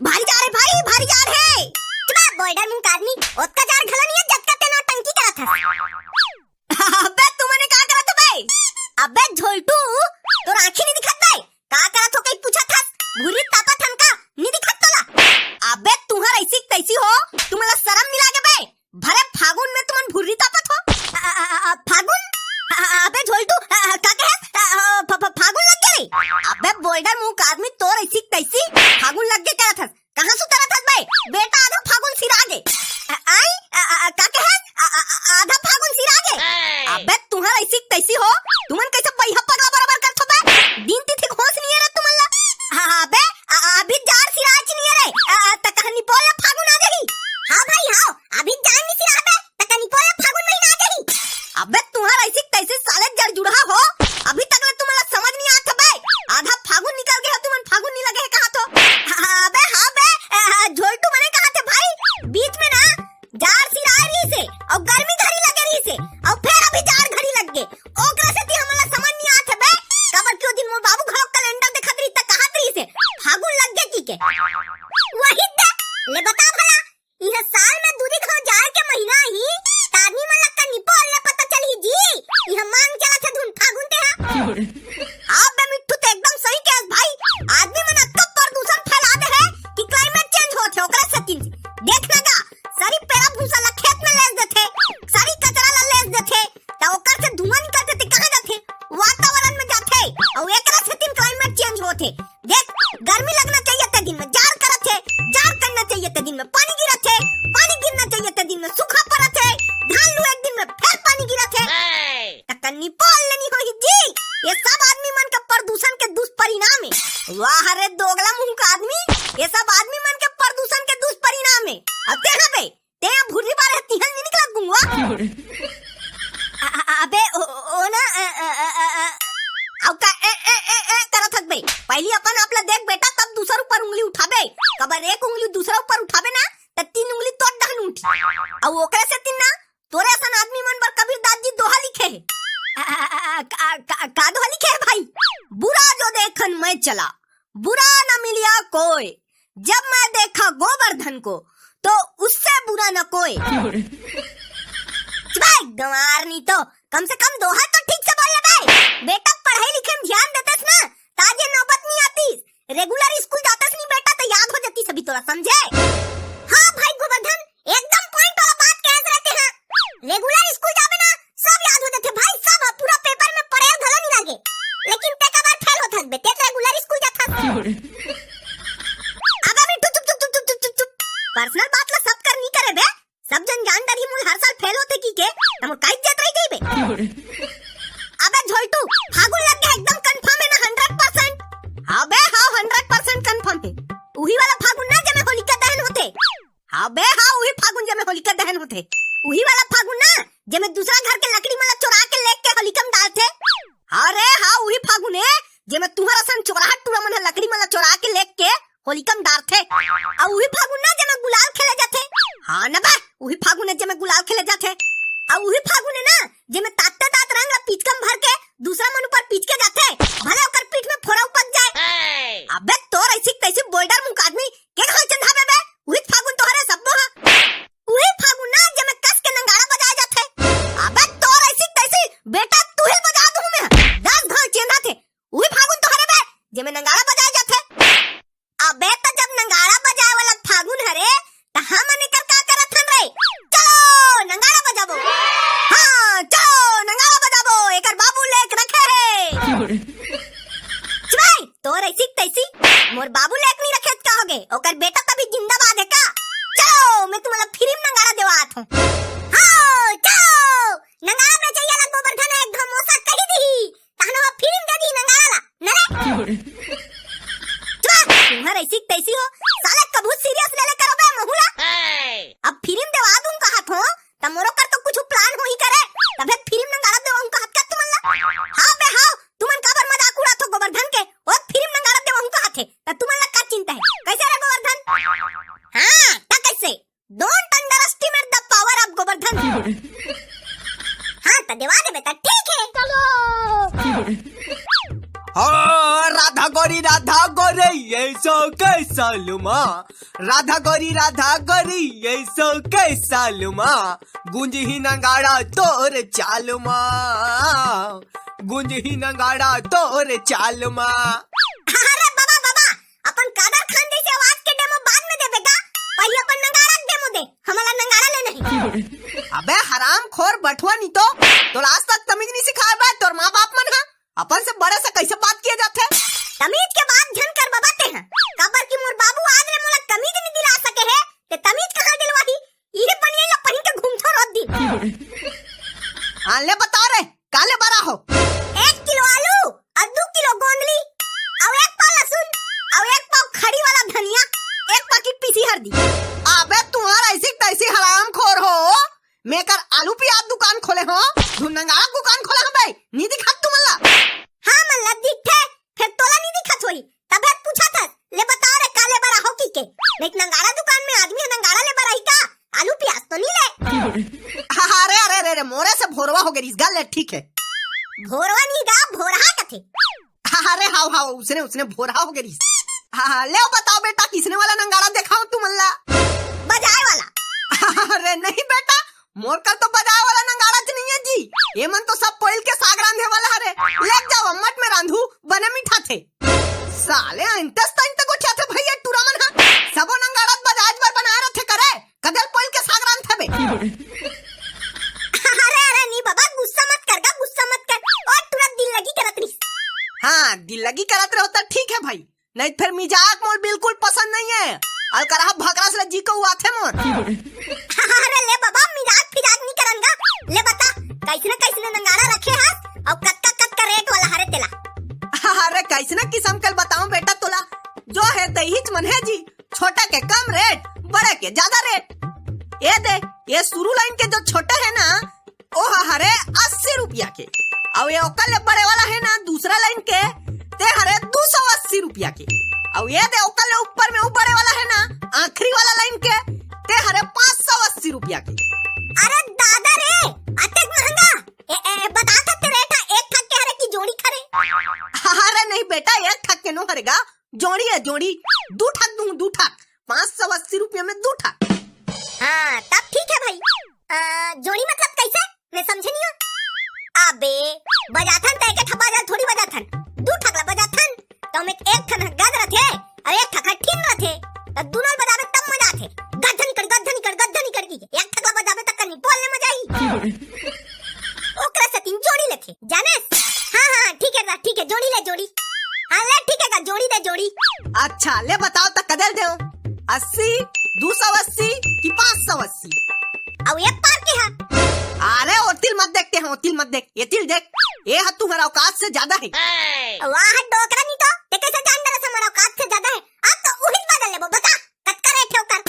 भारी जा रहे भाई, भारी जा रहे। बॉर्डर मुंह आदमी ओतका जार घला नहीं है जब का तेनो टंकी करा था। अबे तुमने का करा था बे? अबे झोलटू तो आंखें नहीं दिखत बे? का करा तो कहीं पूछा था? भूरी तापा ठनका नहीं दिखत तोला? अबे तुम्हारा ऐसी तैसी हो, तुम्हाला शर्म नहीं लागे बे? भरे फागुन में तुमन भूरी तापत हो? फागुन? अबे झोलटू का कहे? फागुन लग गई? अबे बॉर्डर मुंह आदमी तो ऐसी तैसी फागुन लग गए क्या था? कहां सुतरा था बे? बेटा आधा फागुन सिर आगे आई का कहे? आधा फागुन सिर आगे। अबे तुम्हारा ऐसी तैसी हो, तुमन कैसे बैहा पगला बराबर करत हो बे? दिन तिथि होश नहीं है रे तुमला। अबे अभी जार सिर आज नहीं है रे, त कहानी बोले फागुन आ गई। हां भाई हां, अभी जार नहीं सिर आबे त कहानी बोले फागुन महीना आ गई। अबे तुम्हारा ऐसी तैसी साले जड़ जुड़ा हो, अभी तक ले तुमला समझ नहीं आता बे? आधा फागुन निकल गया, तुमन फागुन नहीं लगे है कहां तो? अबे हां बे झोलटू मने कहा थे भाई, बीच में ना जार सिर आ रही से और गर्मी घड़ी लगे रही से और फिर अभी जार घड़ी लग गए। ओकरा से ती हमला समझ नहीं आथे बे, कबर क्यों दिन मोर बाबू घरो कैलेंडर देखत रही त कहत रही से फागुन लग गए की के? वही दे ले बता भला, यह साल में दूरी घरो जार के महीना ही आदमी मन लगता निपोल ले पता चली जी यह मांग चला थे धुन फागुन ते हा। आप बे मिट्ठू ते एकदम सही कह भाई, आदमी मन अत्तो प्रदूषण फैला दे है कि क्लाइमेट चेंज होत है। ओकरा से तीन देखना का सारी पेड़ा भूसा ला खेत में लेस देथे, सारी कचरा ला लेस देथे त ओकर से धुआं निकलते ते कहां जाथे? वातावरण में जाथे और एकरा से तीन क्लाइमेट चेंज होथे। देख गर्मी लगना चाहिए ते दिन में जार करत है, जार करना चाहिए ते दिन में पानी गिरत है, पानी गिरना चाहिए ते दिन में सूखा पड़त है, धान लू एक दिन में फिर पानी गिरत है त कन्नी पोल लेनी होई जी। ये सब आदमी मन का प्रदूषण के दुष्परिणाम है। वाह रे दोगला मुंह का आदमी, ये सब आदमी मन के प्रदूषण के दुष्परिणाम है। अब ते बे ते भूरी बार तिहन नहीं निकला गुंगवा। अबे ओ ना औ का करा थक बे, पहली अपन आपला देख बेटा तब दूसरा ऊपर उंगली उठाबे। कबर एक उंगली दूसरा ऊपर उठाबे ना त तीन उंगली तोड़ डहन उठी और ओकरे से तीन ना तोरे असन आदमी मन पर कबीर दास जी दोहा लिखे है। का दोहा लिखे है भाई? बुरा जो देखन मैं चला, बुरा न मिलिया कोई, जब मैं देखा गोवर्धन को तो उससे बुरा न कोई। गंवार नहीं तो कम से कम दोहा तो ठीक से बोल ले भाई। बेटा पढ़ाई लिखे में ध्यान देतेस ना ताजे नौबत नहीं आती। रेगुलर स्कूल जातेस नहीं बेटा तो याद हो जाती सभी, तोरा समझे? हाँ भाई गोवर्धन एकदम पॉइंट वाला बात कह रहते हैं। रेगुलर स्कूल जाबे ना सब याद हो जाते भाई, सब पूरा पेपर में पढ़े घला नहीं लागे, लेकिन ते का बार फेल होत हस बेटे रेगुलर स्कूल जाता। अब मिट्टू चुप चुप चुप चुप चुप, पर्सनल बात ला सब कर नहीं करे बे, सब जन जान डरी मुल हर साल फेल होते की के हम काई जेत रही गई बे। अबे झोलटू फागुन लग गया एकदम कंफर्म है ना 100%? हां बे हां 100% कंफर्म है। उही वाला फागुन ना जमे होलिका दहन होते। हां बे हां उही फागुन जमे होलिका दहन होते। उही वाला फागुन ना जमे दूसरा घर के लकड़ी मला चुरा के लेके होलिका में डालते। हां रे हां उही फागुन है जमे तुम्हारा सन चोराहट टूरा मन लकड़ी मला चुरा के लेके होलिका में डालते। और उही फागुन ना जमे गुलाल खेले जाते। हां ना बे उही फागुन है जमे गुलाल खेले जाते। और उही फागुन है ना जमे ताते तात रंग पीचकम भर के दूसरा मन ऊपर पीच के जाते, भले ओकर पीठ में फोड़ा उपज जाए। अबे तोर ऐसी तैसी बोल्डर मुंह आदमी के कहल चंदाबे बे? उही फागुन तोहरे सब्बो हा। उही फागुन ना जमे कस के नंगाड़ा बजाए जाते। अबे तोर ऐसी तैसी बेटा तू ही बजा दूं मैं 10 घाल चेंदा थे। उही फागुन तोहरे बे जमे नंगाड़ा बजाए जाते। अबे त जब नंगाड़ा बजाए वाला फागुन हरे त हमने कर का करत हन रे? चलो नंगाड़ा बजाबो। हां चलो नंगाड़ा बजाबो, एकर बाबू लेक रखे है। भाई तोर ऐसी तैसी मोर बाबू लेक नहीं रखे का होगे, ओकर बेटा तभी जिंदाबाद है का? चलो मैं तुम्हारा फ्री में नंगाड़ा देवात हूं। हां चलो नंगाड़ा में चाहिए लग गोवर्धन एक घमोसा कही दी तानो फ्री में दे दी नंगाड़ा ला नरे। तुम्हारा ऐसी तैसी हो साले कबूत सीरियस ले ले करो बे महुला। अब फिल्म देवा दूं कहा थो त मोरो कर तो कुछ प्लान हो ही करे तबे फिल्म नंगाड़ा देवा कहा का तुमला। हां बे हां तुमन काबर मजाक उड़ा थो गोवर्धन के और फिल्म नंगाड़ा देवा कहा थे त तुमला का चिंता है कैसे रे गोवर्धन? हां त से don't underestimate the power of Govardhan. हाँ तो दिवा दे बेटा, ठीक है चलो। हाँ, राधा गौरी ऐसा कैसा लुमा, राधा गौरी ऐसा कैसा लुमा, गुंज ही नगाड़ा तोर चालुमा, गुंज ही नगाड़ा तोर चालुमा। अरे बाबा अपन कादर खान जैसे आवाज के डेमो बाद में देबेगा, पहले अपन नगाड़ा के डेमो दे, हमारा नगाड़ा ले नहीं। अबे हराम खोर बटुआ नहीं तो आज तक तमीज नहीं सिखाया बा तोर माँ बाप मन हा, अपन से बड़े से कैसे बात किया जाते? तमीज के बात झन कर बबाते हैं, काबर की मोर बाबू आज रे मोला तमीज नहीं दिला सके है, ते तमीज कहां दिलवाही? इहे पनिया ला पहिन के घूमथो रोज दिन। हां ले बता रे, काले बड़ा हो। 1 किलो आलू और 2 किलो गोंदली और 1 पाव लहसुन और 1 पाव खड़ी वाला धनिया, 1 पैकेट पीसी हल्दी। अबे तुम्हारा ऐसी तैसी हराम खोर हो, मैं कर आलू प्याज दुकान खोले हो, धुनंगाड़ा दुकान खोले हो भाई, नहीं दिखा तुमला? हाँ मल्ला दिखे, फिर तोला नहीं दिखत होई, तबे पूछा था, ले बता रे काले बड़ा हो की के? एक नंगाड़ा दुकान में आदमी नंगाड़ा ले बड़ा ही का, आलू प्याज तो नहीं ले। अरे मोरे से भोरवा हो गई इस गल ले, ठीक है। भोरवा नहीं गा, भोरहा कथे। अरे हाँ उसने भोरहा हो गई। हाँ ले बताओ बेटा, किसने वाला नंगाड़ा देखा हो तुमला? बजाए वाला। अरे नहीं बेटा, मोर का तो बजाए वाला नंगाड़ा नहीं है जी, ये मन तो सब पोइल के साग रांधे वाला हरे, ले जाओ अम्मट में रांधू, बने मीठा थे। साले अंतस तक उठा थे भैया टूरा मन हा, सबो नंगाड़ा बजाज पर बना रहे थे करे, कदल पोइल के साग रांधे बे। अरे नहीं बाबा, गुस्सा मत कर, और तुरंत दिल लगी करत रही। हाँ दिल लगी करत रहे होता ठीक है भाई, नहीं फिर मिजाक मोर बिल्कुल पसंद नहीं है, और करहा भगरा से जी को हुआ थे मोर। अरे ले बाबा, मिजाक नहीं करंगा, ले बता कैसने नंगाड़ा रखे हाथ और कत का रेट वाला हरे तेला। अरे कैसने किस्म कल बताऊं बेटा तोला, जो है दहीच मन है जी, छोटा के कम रेट, बड़े के ज्यादा रेट। ये दे, ये शुरू लाइन के जो छोटे है ना, वो हरे 80 रुपया के, और ये ओकल बड़े वाला है ना दूसरा लाइन के, ते हरे 280 रुपया के, और ये दे ओकल ऊपर में वो बड़े वाला है ना आखिरी वाला लाइन के, ते हरे 580 रुपया के। अरे दादा रे, अतेक महंगा, बता सकते रेट एक ठक के हरे की जोड़ी खरे? अरे नहीं बेटा, एक ठक के नो हरेगा, जोड़ी है जोड़ी, 2 ठक दूं, 2 ठक 580 रुपया में 2 ठक। हाँ तब ठीक है भाई। जोड़ी मतलब कैसे, मैं समझे नहीं हूँ। अबे बजाथन तय के ठपा जा थोड़ी बजाथन, 2 ठकला बजाथन तो हम एक ठन गद रथे और एक ठक ठीन रथे, तो दोनों बजावे तब मजा आथे। गद्ध निकल की एक ठकला बजावे तक नहीं बोलने मजा आई। ओकरा से 3 जोड़ी लेथे जाने। हाँ ठीक है जोड़ी ले जोड़ी। हाँ ले ठीक है, जोड़ी दे जोड़ी। अच्छा ले बताओ तो कदर दे, 80, 280 कि 580? अब ये पार के है। अरे ओ तिल मत देखते हैं, तिल मत देख, ये तिल देख, ये हाथ तुम्हारा औकात से ज्यादा है। वाह डोकरा नहीं तो ते कैसे जान दे हमारा औकात से ज्यादा है? अब तो उहित बदल ले, बता कत्का रेट है ओकर।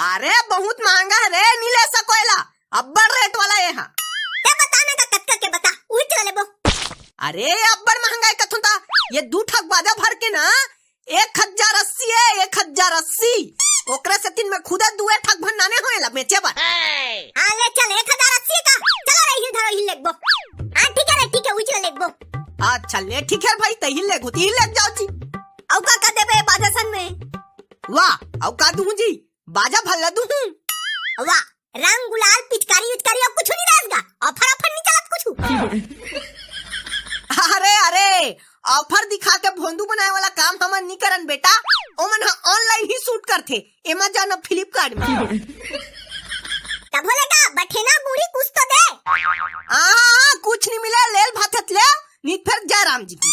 अरे बहुत महंगा है रे, नहीं ले सकोला, अब्बड़ रेट वाला ये हां। ते बताने का कत्का के बता, उहित ले बो। अरे अब्बड़ महंगा है कथुंता, ये 2 ठक बाजा भर के ना 1080 है, 1080। ओकरा से 3 में खुदा 2 ठक भरनाने होएला बेचे बा। हां ले चल 1080 का, चला रही धरो ही लेबो। हां ठीक है उहित लेबो। अच्छा ले ठीक है भाई, तही ले गुती ले जाओ जी। औ का देबे बाजा सन में? वाह औ का दूं जी, बाजा भल्ला दूं। वाह रंग गुलाल पिचकारी और कुछ नहीं रहेगा, ऑफर नहीं चलत कुछ। अरे ऑफर दिखा के भोंदू बनाए वाला काम हमन नहीं करन बेटा, ओमन ऑनलाइन ही शूट करथे, अमेज़न और फ्लिपकार्ट में। तब बोलेगा बठेना गुड़ी कुछ तो दे। कुछ नहीं मिला, लेल भातत ले नी फिर जयराम जी की।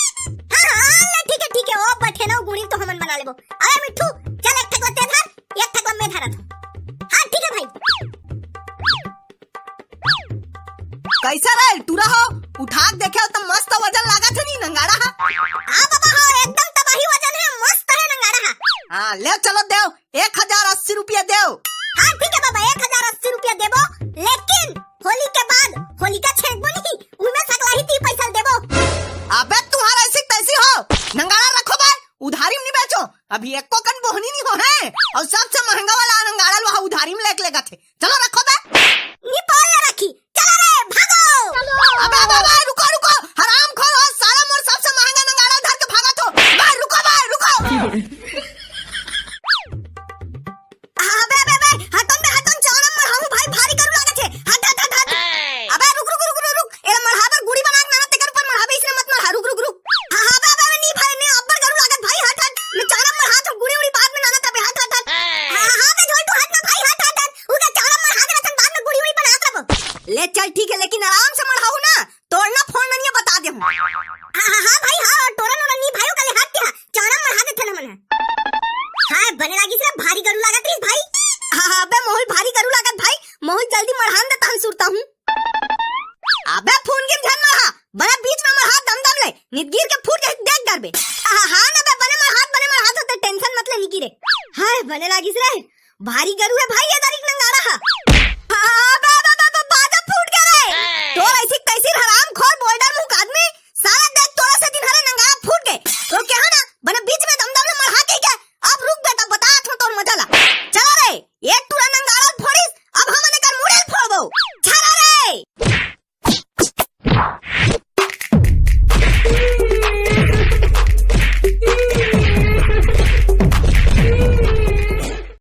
हाँ ठीक है ओ बठेना गुड़ी तो हमन बना लेबो। अरे मिठू चल एक ठक ते धर, एक ठक मैं धरत। हाँ ठीक है भाई। कैसा रहे टूरा हो, उठा देखे तो मस्त वजन लागत है नी नंगाड़ा हा। हाँ बाबा हो, एकदम तबाही वजन है, मस्त है नंगाड़ा हा। हाँ ले चलो देव, 1080 रुपया देव। हाँ ठीक है बाबा 1080 रुपया देबो, लेकिन होली के बाद होलिका छेड़बो नहीं, उनमें सकला ही 30 पैसा देबो। अबे तुम्हारा ऐसी तैसी हो, नंगाड़ा रखो भाई, उधारी में नहीं बेचो, अभी एक को कन बोहनी नहीं हो है, और सबसे महंगा वाला नंगाड़ा वहाँ उधारी में चलो रखो बे। नी पाल ले रखी, चलो रे भागो। अबे अबे रुको रुको, हराम खोर हो साला, मोर सबसे महंगा नंगाड़ा धर के भागा तो। बे रुको बे रुको। अबे अबे अबे हटन चावल मर हम भाई भारी करू लागे छे। हट हट हट हट। अबे रुक रुक रुक रुक रुक, ए मरहा पर गुड़ी बना के ना तेकर ऊपर मरहाबे इसने मत मर। रुक रुक रुक। हां अबे अबे अबे नी भाई ने अब्बर करू लागत भाई। हट हट, मैं चावल मर हाथ गुड़ी उड़ी बाद में नाना तबे। हट हट हट। हां बे झोल तू हट ना भाई। हट हट हट, उनका चावल मर हाथ रखन बाद में गुड़ी उड़ी बना तब। ले चल ठीक है, लेकिन आराम से मरहाऊ ना, तोड़ना फोड़ना नहीं बता दे हूं। हां भाई हां, टोरा नोरा नी भाईओ कले हाथ क्या चावल मर हाथ थे ना मन। हां बने लागी से भारी करू लागत रे भाई। हाँ अबे मोहित भारी करू लागत भाई, मोहित जल्दी मरहान दे तहन सुरता हूँ। अबे फोन के ध्यान मरहा, बड़ा बीच में मरहा दम दम ले, निदगिर के फूट जाए देख डर बे। हाँ ना बे, बने मरहा तो टेंशन मत ले निकी रे। हाय बने लागी से भारी करू है भाई, ये तारीख नंगाड़ा हा।